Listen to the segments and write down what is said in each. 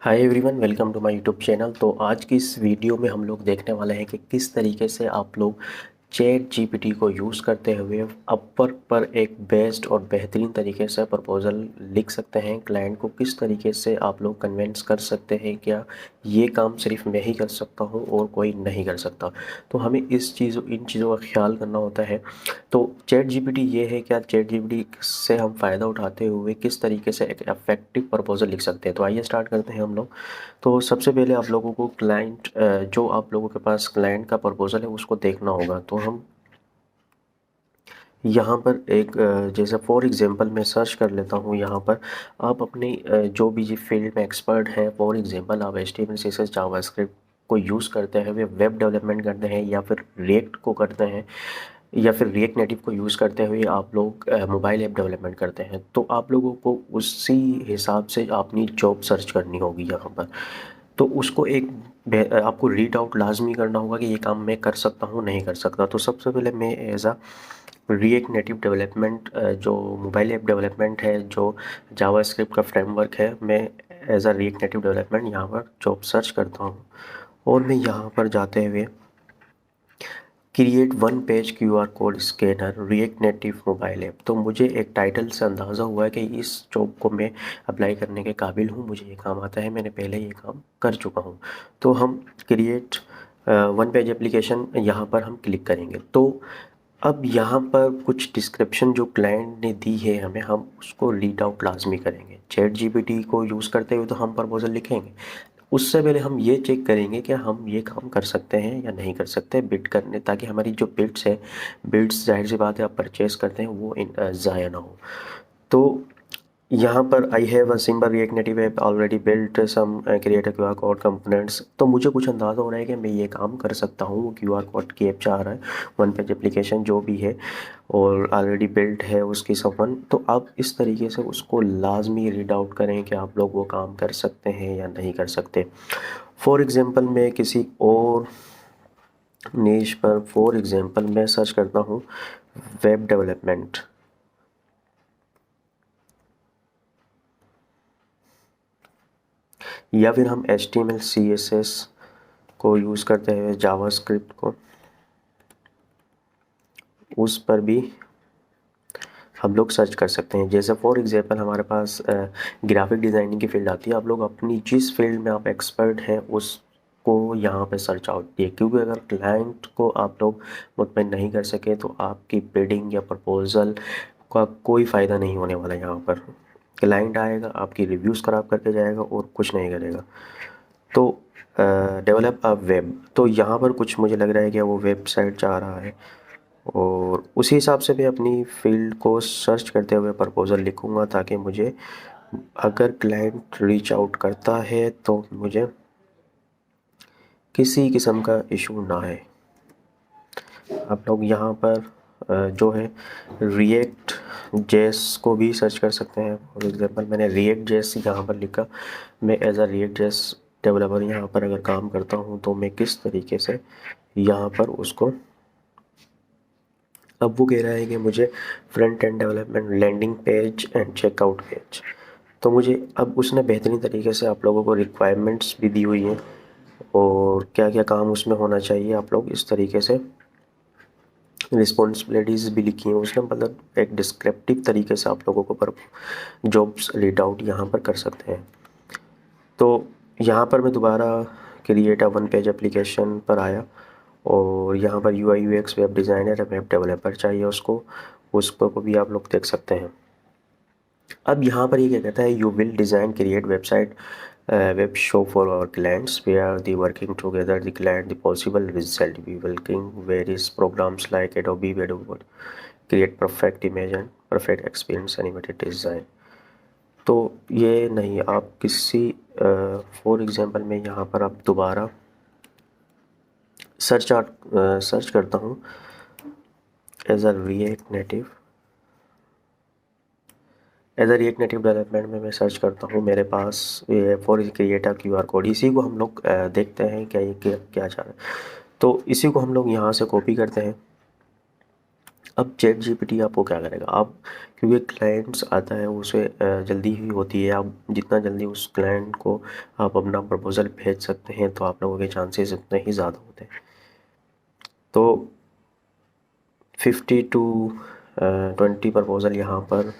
Hi everyone, welcome to my YouTube channel. तो आज की इस वीडियो में हम लोग देखने वाले हैं कि किस तरीके से आप लोग चैट जीपीटी को यूज़ करते हुए अपवर्क पर एक बेस्ट और बेहतरीन तरीके से प्रपोज़ल लिख सकते हैं। क्लाइंट को किस तरीके से आप लोग कन्विंस कर सकते हैं क्या ये काम सिर्फ मैं ही कर सकता हूँ और कोई नहीं कर सकता। तो हमें इन चीज़ों का ख्याल करना होता है। तो चैट जीपीटी ये है क्या, चैट जीपीटी से हम फ़ायदा उठाते हुए किस तरीके से एक इफेक्टिव प्रपोज़ल लिख सकते हैं। तो आइए स्टार्ट करते हैं हम लोग। तो सबसे पहले आप लोगों को जो आप लोगों के पास क्लाइंट का प्रपोज़ल है उसको देखना होगा। तो हम यहाँ पर जैसे फॉर एग्ज़ाम्पल मैं सर्च कर लेता हूँ यहाँ पर। आप अपनी जो भी ये फील्ड में एक्सपर्ट हैं, फॉर एग्ज़ाम्पल आप एचटीएमएल सीएसएस जावास्क्रिप्ट को यूज़ करते हैं, वे वेब डेवलपमेंट करते हैं या फिर रिएक्ट को करते हैं या फिर रिएक्ट नेटिव को यूज़ करते हुए आप लोग मोबाइल ऐप डेवलपमेंट करते हैं। तो आप लोगों को उसी हिसाब से अपनी जॉब सर्च करनी होगी यहाँ पर। तो उसको आपको रीड आउट लाजमी करना होगा कि ये काम मैं कर सकता हूँ नहीं कर सकता। तो सबसे पहले मैं एज आ रिएक्ट नेटिव डेवलपमेंट, जो मोबाइल ऐप डेवलपमेंट है, जो जावास्क्रिप्ट का फ्रेमवर्क है, मैं एज आ रिएक्ट नेटिव डेवलपमेंट यहाँ पर जॉब सर्च करता हूँ। और मैं यहाँ पर जाते हुए create one page QR code scanner react native mobile app, तो मुझे एक टाइटल से अंदाज़ा हुआ है कि इस जॉब को मैं अप्लाई करने के काबिल हूँ, मुझे ये काम आता है, मैंने पहले ये काम कर चुका हूँ। तो हम क्रिएट वन पेज एप्लीकेशन यहाँ पर हम क्लिक करेंगे। तो अब यहाँ पर कुछ डिस्क्रिप्शन जो क्लाइंट ने दी है हमें, हम उसको रीड आउट लाजमी करेंगे। चैट जीपीटी को यूज़ करते हुए तो हम प्रपोजल लिखेंगे, उससे पहले हम ये चेक करेंगे कि हम ये काम कर सकते हैं या नहीं कर सकते बिड करने, ताकि हमारी जो बिड्स जाहिर सी बात है आप परचेस करते हैं वो ज़ाया ना हो। तो यहाँ पर I have a simple React Native app already built some create a QR code components. तो मुझे कुछ अंदाज़ा हो रहा है कि मैं ये काम कर सकता हूँ। वो क्यूआर कोड की ऐप चाह रहा है, वन पेज एप्लीकेशन जो भी है और ऑलरेडी बिल्ट है उसकी समवन। तो आप इस तरीके से उसको लाजमी रीड आउट करें कि आप लोग वो काम कर सकते हैं या नहीं कर सकते। फॉर एग्ज़ाम्पल मैं किसी और नीश पर, फॉर एग्ज़ाम्पल मैं सर्च करता हूँ वेब डेवलपमेंट, या फिर हम HTML CSS को यूज़ करते हैं, जावास्क्रिप्ट को, उस पर भी हम लोग सर्च कर सकते हैं। जैसे फॉर एग्जांपल हमारे पास ग्राफिक डिज़ाइनिंग की फ़ील्ड आती है। आप लोग अपनी जिस फील्ड में आप एक्सपर्ट हैं उसको यहाँ पे सर्च आउट किए, क्योंकि अगर क्लाइंट को आप लोग मुतमईन नहीं कर सके तो आपकी बिडिंग या प्रपोज़ल का कोई फ़ायदा नहीं होने वाला। यहाँ पर क्लाइंट आएगा, आपकी रिव्यूज़ ख़राब करके जाएगा और कुछ नहीं करेगा। तो डेवलप अ वेब, तो यहाँ पर कुछ मुझे लग रहा है कि वो वेबसाइट चाह रहा है और उसी हिसाब से मैं अपनी फील्ड को सर्च करते हुए प्रपोज़ल लिखूँगा, ताकि मुझे अगर क्लाइंट रीच आउट करता है तो मुझे किसी किस्म का इशू ना है। आप लोग यहाँ पर जो है रिएक्ट जेस को भी सर्च कर सकते हैं। फॉर एग्जांपल मैंने रिएक्ट जेस यहाँ पर लिखा। मैं as a React JS developer यहाँ पर अगर काम करता हूँ तो मैं किस तरीके से यहाँ पर उसको, अब वो कह रहा है कि मुझे front end development, landing page and checkout page. तो मुझे अब उसने बेहतरीन तरीके से आप लोगों को रिक्वायरमेंट्स भी दी हुई हैं और क्या क्या काम उसमें होना चाहिए, आप लोग इस तरीके से रिस्पॉन्सिबिलिटीज़ भी लिखी हैं उसने। मतलब एक डिस्क्रिप्टिव तरीके से आप लोगों को पर जॉब्स रीड आउट यहाँ पर कर सकते हैं। तो यहाँ पर मैं दोबारा create a one page application पर आया और यहाँ पर UI UX web designer, web developer चाहिए उसको, उस पर को भी आप लोग देख सकते हैं। अब यहाँ पर ये क्या कहता है, you will design create website web show for our clients we are the working together the client the possible result we working various programs like Adobe वेडोबोट create perfect image and perfect experience animated design. तो ये नहीं, आप किसी for example में यहाँ पर आप दोबारा सर्च करता हूँ as a React Native, as a React Native development में मैं सर्च करता हूँ। मेरे पास ये for create a QR code, इसी को हम लोग देखते हैं क्या ये क्या चाह रहे हैं। तो इसी को हम लोग यहाँ से कॉपी करते हैं अब चैट जीपीटी आपको क्या करेगा, आप क्योंकि क्लाइंट्स आता है उसे जल्दी ही होती है, आप जितना जल्दी उस क्लाइंट को आप अपना प्रपोज़ल भेज सकते हैं तो आप लोगों के चांसेस उतने ही ज़्यादा होते हैं। तो 50 टू 20 प्रपोज़ल यहाँ पर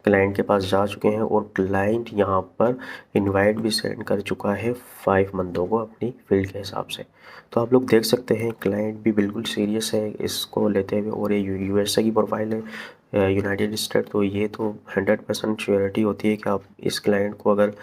क्लाइंट के पास जा चुके हैं और क्लाइंट यहाँ पर इनवाइट भी सेंड कर चुका है 5 बंदों को अपनी फील्ड के हिसाब से। तो आप लोग देख सकते हैं क्लाइंट भी बिल्कुल सीरियस है इसको लेते हुए, और ये यूएसए की प्रोफाइल है, यूनाइटेड स्टेट। तो ये तो 100% श्योरिटी होती है कि आप इस क्लाइंट को अगर,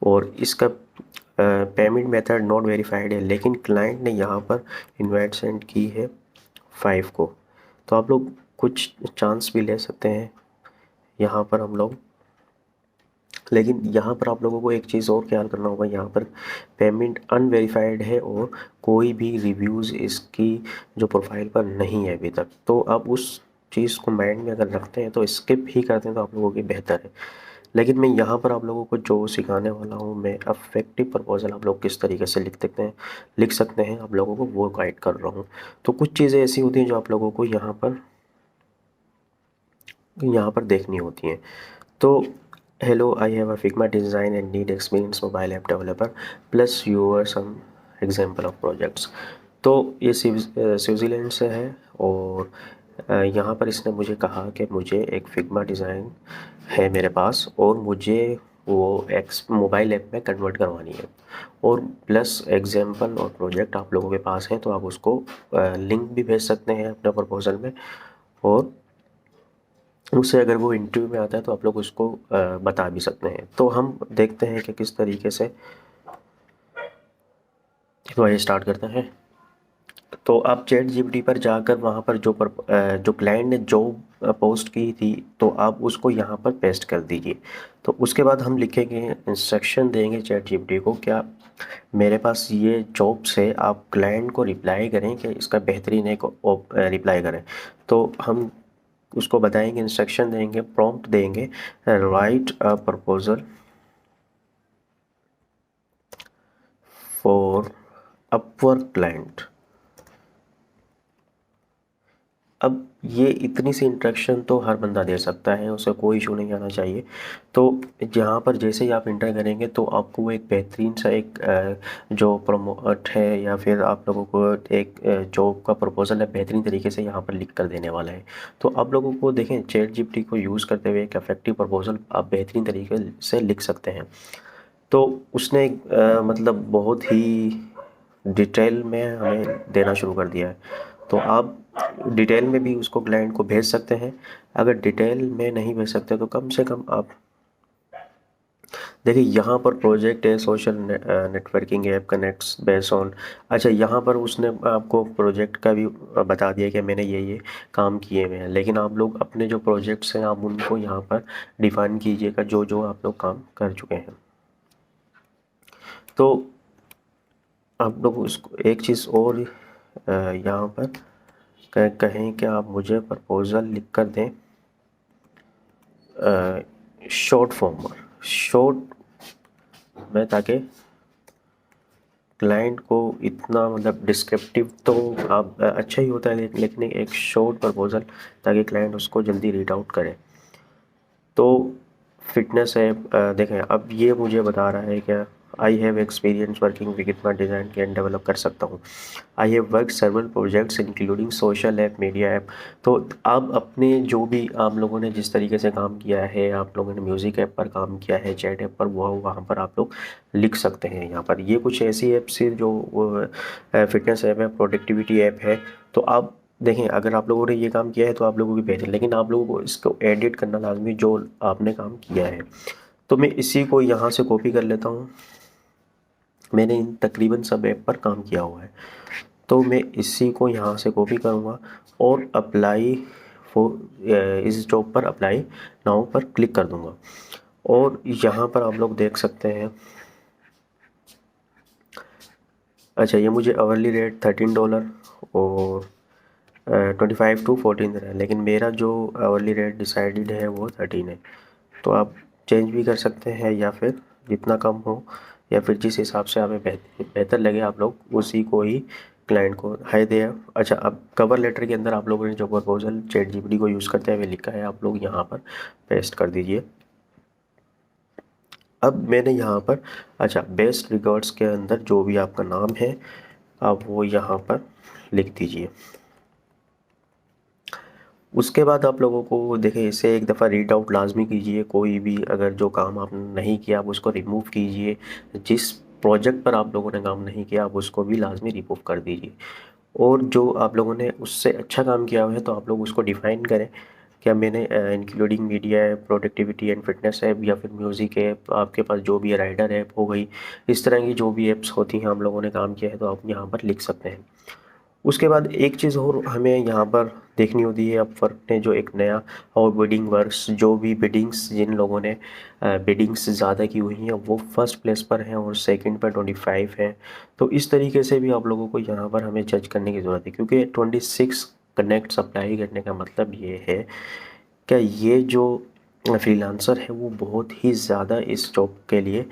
और इसका पेमेंट मेथड नॉट वेरीफाइड है, लेकिन क्लाइंट ने यहाँ पर इनवाइट सेंड की है 5 को। तो आप लोग कुछ चांस भी ले सकते हैं यहाँ पर हम लोग, लेकिन यहाँ पर आप लोगों को एक चीज़ और ख्याल करना होगा, यहाँ पर पेमेंट अनवेरीफाइड है और कोई भी रिव्यूज़ इसकी जो प्रोफाइल पर नहीं है अभी तक। तो आप उस चीज़ को माइंड में अगर रखते हैं तो स्किप ही करते हैं तो आप लोगों की बेहतर है। लेकिन मैं यहाँ पर आप लोगों को जो सिखाने वाला हूँ, मैं अफेक्टिव प्रपोजल आप लोग किस तरीके से लिख सकते हैं आप लोगों को वो गाइड कर रहा हूँ। तो कुछ चीज़ें ऐसी होती हैं जो आप लोगों को यहाँ पर देखनी होती हैं। तो hello, I have a Figma design and need experience mobile app developer plus your some example of projects. तो ये स्विट्ज़रलैंड से है, और यहाँ पर इसने मुझे कहा कि मुझे एक फिग्मा डिज़ाइन है मेरे पास और मुझे वो एक्स मोबाइल ऐप में कन्वर्ट करवानी है, और प्लस एग्जांपल और प्रोजेक्ट आप लोगों के पास हैं तो आप उसको लिंक भी भेज सकते हैं अपने प्रपोजल में, और उससे अगर वो इंटरव्यू में आता है तो आप लोग उसको बता भी सकते हैं। तो हम देखते हैं कि किस तरीके से, तो ये स्टार्ट करते हैं। तो आप चैट जीपीटी पर जाकर वहाँ पर जो क्लाइंट ने जो पोस्ट की थी तो आप उसको यहाँ पर पेस्ट कर दीजिए। तो उसके बाद हम लिखेंगे, इंस्ट्रक्शन देंगे चैट जीपीटी को, क्या मेरे पास ये जॉब्स है, आप क्लाइंट को रिप्लाई करें कि इसका बेहतरीन एक रिप्लाई करें। तो हम उसको बताएंगे, इंस्ट्रक्शन देंगे, प्रॉम्प्ट देंगे, right a proposal for Upwork client. अब ये इतनी सी इंस्ट्रक्शन तो हर बंदा दे सकता है, उसे कोई इशू नहीं आना चाहिए। तो जहाँ पर जैसे ही आप इंटर करेंगे तो आपको वो एक बेहतरीन सा एक जो प्रमोट है या फिर आप लोगों को एक जॉब का प्रपोजल है बेहतरीन तरीके से यहाँ पर लिख कर देने वाला है। तो आप लोगों को देखें, चैट जीपीटी को यूज़ करते हुए एक इफेक्टिव प्रपोजल आप बेहतरीन तरीके से लिख सकते हैं। तो उसने मतलब बहुत ही डिटेल में हमें देना शुरू कर दिया है। तो आप डिटेल में भी उसको क्लाइंट को भेज सकते हैं। अगर डिटेल में नहीं भेज सकते तो कम से कम आप देखिए, यहाँ पर प्रोजेक्ट है social networking app connects based on. अच्छा, यहाँ पर उसने आपको प्रोजेक्ट का भी बता दिया कि मैंने ये काम किए हुए हैं, लेकिन आप लोग अपने जो प्रोजेक्ट्स हैं आप उनको यहाँ पर डिफाइन कीजिएगा जो जो आप लोग काम कर चुके हैं। तो आप लोग उसको एक चीज़ और यहाँ पर कहें कि आप मुझे प्रपोज़ल लिख कर दें शॉर्ट फॉर्म में, ताकि क्लाइंट को इतना मतलब डिस्क्रिप्टिव तो आप अच्छा ही होता है, लेकिन एक शॉर्ट प्रपोज़ल ताकि क्लाइंट उसको जल्दी रीड आउट करे। तो फिटनेस है, देखें अब ये मुझे बता रहा है क्या, I have experience working Figma design can develop कर सकता हूँ। I have work several projects including social app, media app. तो आप अपने जो भी आप लोगों ने जिस तरीके से काम किया है, आप लोगों ने म्यूज़िक ऐप पर काम किया है, चैट ऐप पर, वो वहाँ पर आप लोग लिख सकते हैं। यहाँ पर ये कुछ ऐसी ऐप्स है जो फिटनेस ऐप है, प्रोडक्टिविटी ऐप है। तो आप देखें, अगर आप लोगों ने ये काम किया है तो आप लोगों की बेहतर, लेकिन आप लोगों को इसको एडिट करना लाजमी जो आपने काम किया है। तो मैं इसी को यहाँ से कॉपी कर लेता हूँ। मैंने इन तकरीबन सब ऐप पर काम किया हुआ है, तो मैं इसी को यहाँ से कॉपी करूँगा और अप्लाई इस जॉब पर अप्लाई नाउ पर क्लिक कर दूँगा। और यहाँ पर आप लोग देख सकते हैं, अच्छा ये मुझे आवरली रेट $13 और 25 टू 14 है, लेकिन मेरा जो आवरली रेट डिसाइडेड है वो 13 है। तो आप चेंज भी कर सकते हैं या फिर जितना कम हो या फिर जिस हिसाब से हमें बेहतर लगे आप लोग उसी को ही क्लाइंट को हाय देयर। अच्छा, अब कवर लेटर के अंदर आप लोगों ने जो प्रपोजल ChatGPT को यूज़ करते हुए लिखा है आप लोग यहाँ पर पेस्ट कर दीजिए। अब मैंने यहाँ पर अच्छा बेस्ट रिगार्ड्स के अंदर जो भी आपका नाम है आप वो यहाँ पर लिख दीजिए। उसके बाद आप लोगों को देखिए इसे एक दफ़ा रीड आउट लाजमी कीजिए। कोई भी अगर जो काम आपने नहीं किया आप उसको रिमूव कीजिए। जिस प्रोजेक्ट पर आप लोगों ने काम नहीं किया आप उसको भी लाजमी रिमूव कर दीजिए। और जो आप लोगों ने उससे अच्छा काम किया हुआ है तो आप लोग उसको डिफ़ाइन करें। क्या मैंने including media app, productivity and fitness app या फिर म्यूज़िक ऐप, आपके पास जो भी है राइडर ऐप हो गई, इस तरह की जो भी ऐप्स होती हैं हम लोगों ने काम किया है तो आप यहाँ पर लिख सकते हैं। उसके बाद एक चीज़ और हमें यहाँ पर देखनी होती है। अपवर्क ने जो एक नया और बिडिंग वर्क्स, जो भी बिडिंग्स जिन लोगों ने बिडिंग्स ज़्यादा की हुई हैं वो फर्स्ट प्लेस पर हैं और सेकंड पर 25 हैं। तो इस तरीके से भी आप लोगों को यहाँ पर हमें जज करने की ज़रूरत है, क्योंकि 26 कनेक्ट अप्लाई करने का मतलब ये है क्या ये जो फ्रीलांसर है वो बहुत ही ज़्यादा इस जॉब के लिए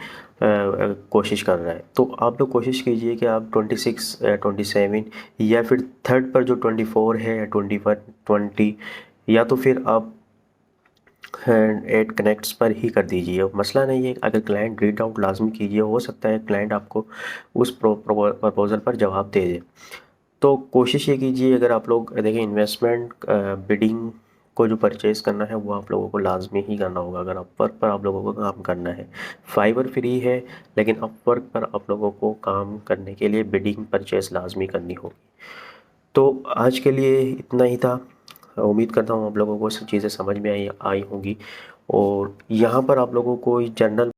कोशिश कर रहा है। तो आप लोग कोशिश कीजिए कि आप 26 27 या फिर थर्ड पर जो 24 है या 21 20, या तो फिर आप 8 कनेक्ट्स पर ही कर दीजिए। मसला नहीं है, अगर क्लाइंट रीड आउट लाजमी कीजिए, हो सकता है क्लाइंट आपको उस प्रपोजल पर जवाब दे दे। तो कोशिश ये कीजिए, अगर आप लोग देखें इन्वेस्टमेंट बिडिंग को जो परचेज़ करना है वो आप लोगों को लाजमी ही करना होगा अगर अपवर्क पर आप लोगों को काम करना है। फाइवर फ्री है लेकिन अपवर्क पर आप लोगों को काम करने के लिए बिडिंग परचेज़ लाजमी करनी होगी। तो आज के लिए इतना ही था। उम्मीद करता हूँ आप लोगों को सब चीज़ें समझ में आई आई होंगी। और यहाँ पर आप लोगों को जनरल